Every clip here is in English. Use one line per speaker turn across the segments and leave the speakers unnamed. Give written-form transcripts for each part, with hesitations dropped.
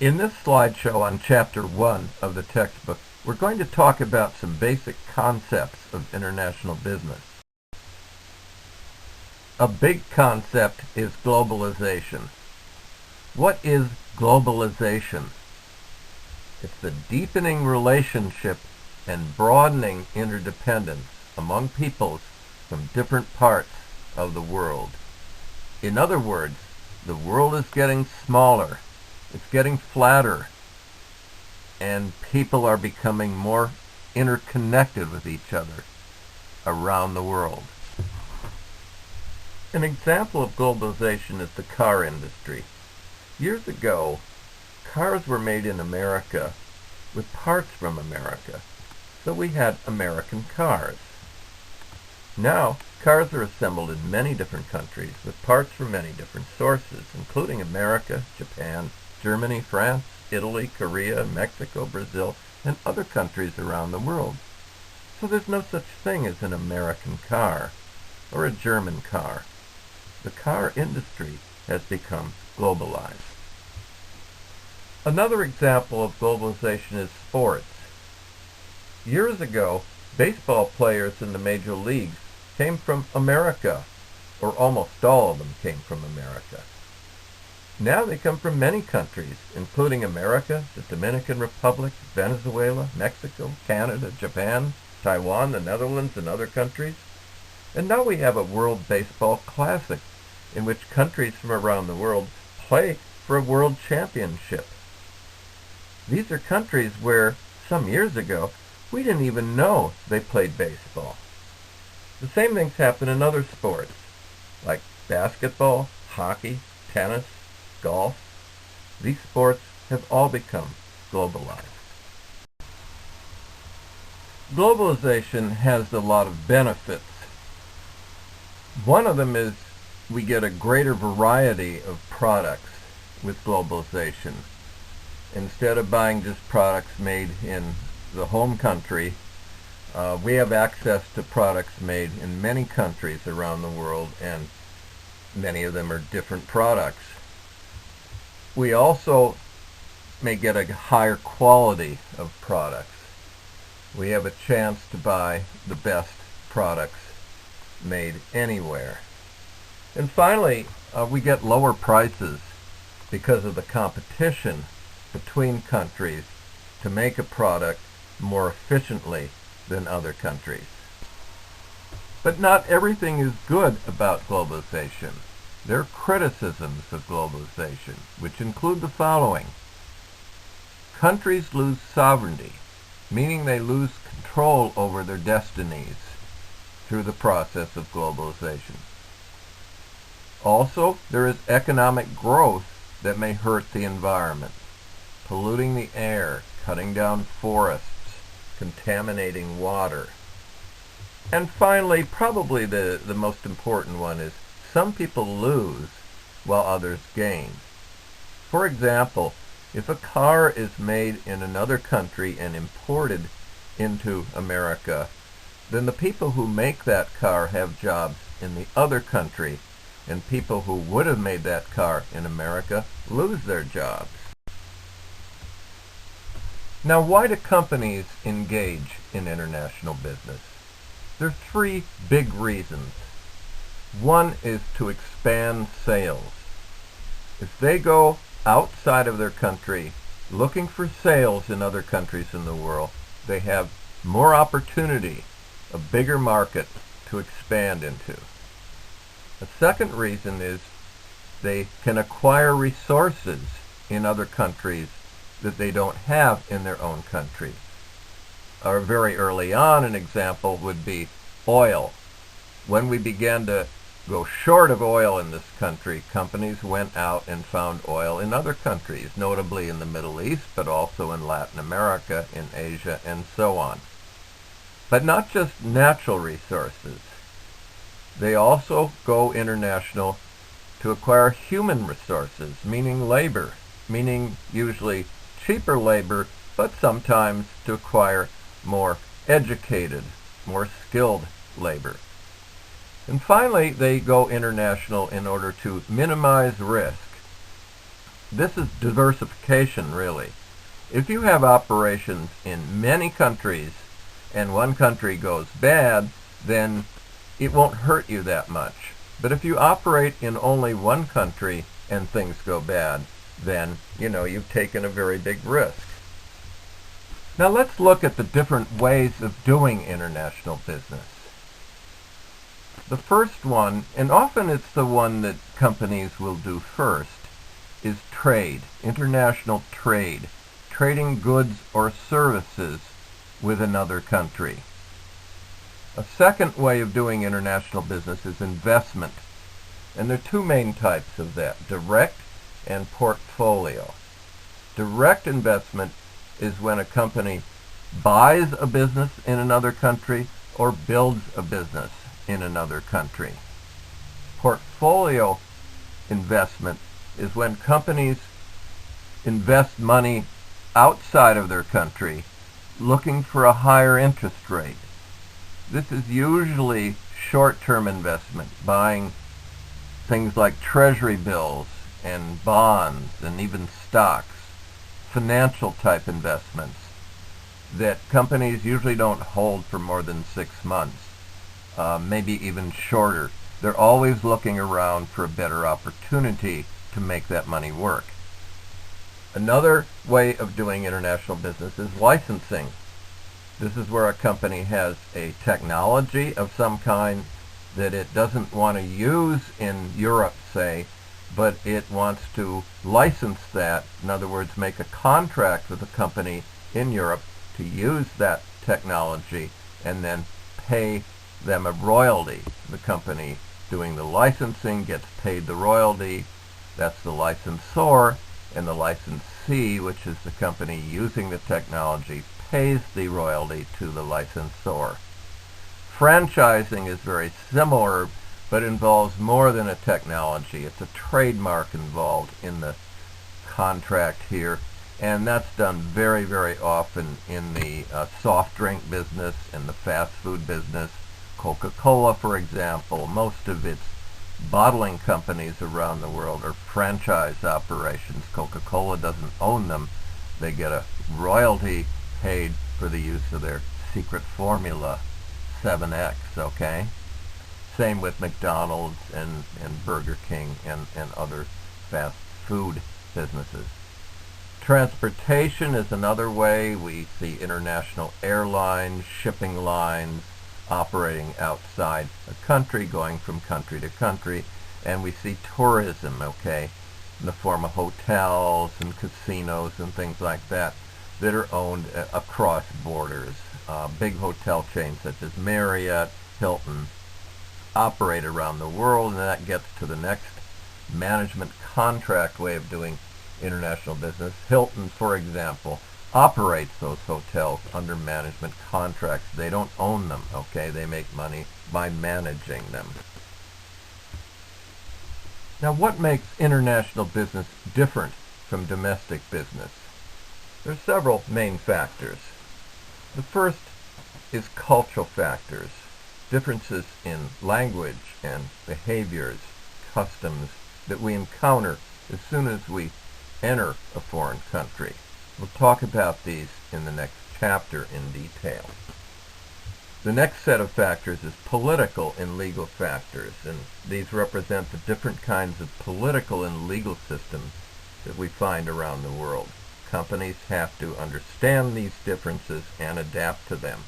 In this slideshow on Chapter 1 of the textbook, we're going to talk about some basic concepts of international business. A big concept is globalization. What is globalization? It's the deepening relationship and broadening interdependence among peoples from different parts of the world. In other words, the world is getting smaller. It's getting flatter, and people are becoming more interconnected with each other around the world. An example of globalization is the car industry. Years ago, cars were made in America with parts from America, so we had American cars. Now, cars are assembled in many different countries with parts from many different sources, including America, Japan, Germany, France, Italy, Korea, Mexico, Brazil, and other countries around the world. So there's no such thing as an American car or a German car. The car industry has become globalized. Another example of globalization is sports. Years ago, baseball players in the major leagues came from America, or almost all of them came from America. Now they come from many countries, including America, the Dominican Republic, Venezuela, Mexico, Canada, Japan, Taiwan, the Netherlands, and other countries. And now we have a World Baseball Classic, in which countries from around the world play for a world championship. These are countries where, some years ago, we didn't even know they played baseball. The same things happen in other sports, like basketball, hockey, tennis, golf. These sports have all become globalized. Globalization has a lot of benefits. One of them is we get a greater variety of products with globalization. Instead of buying just products made in the home country, we have access to products made in many countries around the world, and many of them are different products. We also may get a higher quality of products. We have a chance to buy the best products made anywhere. And finally, we get lower prices because of the competition between countries to make a product more efficiently than other countries. But not everything is good about globalization. There are criticisms of globalization, which include the following. Countries lose sovereignty, meaning they lose control over their destinies through the process of globalization. Also, there is economic growth that may hurt the environment, polluting the air, cutting down forests, contaminating water. And finally, probably the most important one is some people lose while others gain. For example, if a car is made in another country and imported into America, then the people who make that car have jobs in the other country, and people who would have made that car in America lose their jobs. Now, why do companies engage in international business? There are three big reasons. One is to expand sales. If they go outside of their country looking for sales in other countries in the world, they have more opportunity, a bigger market to expand into. The second reason is they can acquire resources in other countries that they don't have in their own country. Or very early on, an example would be oil. When we began to go short of oil in this country, companies went out and found oil in other countries, notably in the Middle East, but also in Latin America, in Asia, and so on. But not just natural resources. They also go international to acquire human resources, meaning labor, meaning usually cheaper labor, but sometimes to acquire more educated, more skilled labor. And finally, they go international in order to minimize risk. This is diversification, really. If you have operations in many countries and one country goes bad, then it won't hurt you that much. But if you operate in only one country and things go bad, then, you've taken a very big risk. Now let's look at the different ways of doing international business. The first one, and often it's the one that companies will do first, is trade, international trade, trading goods or services with another country. A second way of doing international business is investment. And there are two main types of that, direct and portfolio. Direct investment is when a company buys a business in another country or builds a business in another country. Portfolio investment is when companies invest money outside of their country looking for a higher interest rate. This is usually short-term investment, buying things like treasury bills and bonds and even stocks, financial type investments that companies usually don't hold for more than 6 months, maybe even shorter. They're always looking around for a better opportunity to make that money work. Another way of doing international business is licensing. This is where a company has a technology of some kind that it doesn't want to use in Europe, say, but it wants to license that. In other words, make a contract with a company in Europe to use that technology and then pay them a royalty. The company doing the licensing gets paid the royalty. That's the licensor, and the licensee, which is the company using the technology, pays the royalty to the licensor. Franchising is very similar, but involves more than a technology. It's a trademark involved in the contract here, and that's done very, very often in the soft drink business and the fast food business. Coca-Cola, for example, most of its bottling companies around the world are franchise operations. Coca-Cola doesn't own them. They get a royalty paid for the use of their secret formula, 7X, okay? Same with McDonald's and Burger King and other fast food businesses. Transportation is another way. We see international airlines, shipping lines, operating outside a country, going from country to country, and we see tourism, okay, in the form of hotels and casinos and things like that are owned across borders. Big hotel chains such as Marriott, Hilton, operate around the world, and that gets to the next management contract way of doing international business. Hilton, for example, operates those hotels under management contracts. They don't own them, okay? They make money by managing them. Now, what makes international business different from domestic business? There are several main factors. The first is cultural factors, differences in language and behaviors, customs that we encounter as soon as we enter a foreign country. We'll talk about these in the next chapter in detail. The next set of factors is political and legal factors, and these represent the different kinds of political and legal systems that we find around the world. Companies have to understand these differences and adapt to them.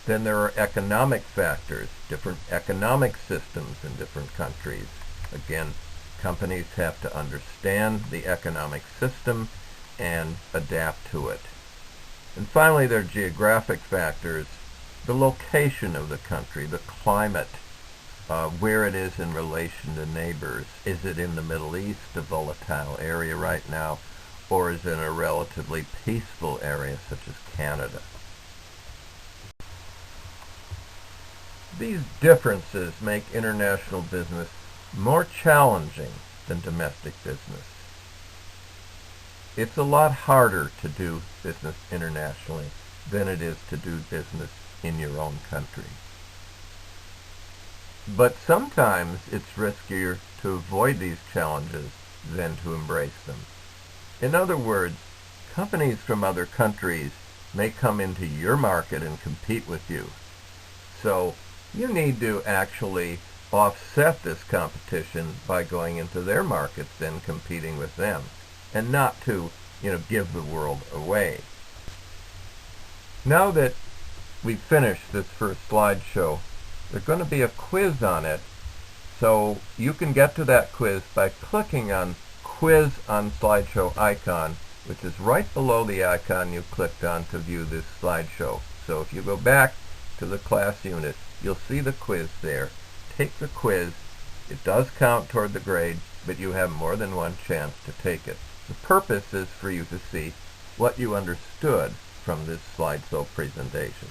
Then there are economic factors, different economic systems in different countries. Again, companies have to understand the economic system and adapt to it. And finally, there are geographic factors, the location of the country, the climate, where it is in relation to neighbors. Is it in the Middle East, a volatile area right now, or is it in a relatively peaceful area such as Canada? These differences make international business more challenging than domestic business. It's a lot harder to do business internationally than it is to do business in your own country. But sometimes it's riskier to avoid these challenges than to embrace them. In other words, companies from other countries may come into your market and compete with you. So you need to actually offset this competition by going into their markets and competing with them, and not to, give the world away. Now that we've finished this first slideshow, there's going to be a quiz on it, so you can get to that quiz by clicking on Quiz on Slideshow icon, which is right below the icon you clicked on to view this slideshow. So if you go back to the class unit, you'll see the quiz there. Take the quiz. It does count toward the grade, but you have more than one chance to take it. The purpose is for you to see what you understood from this slideshow presentation.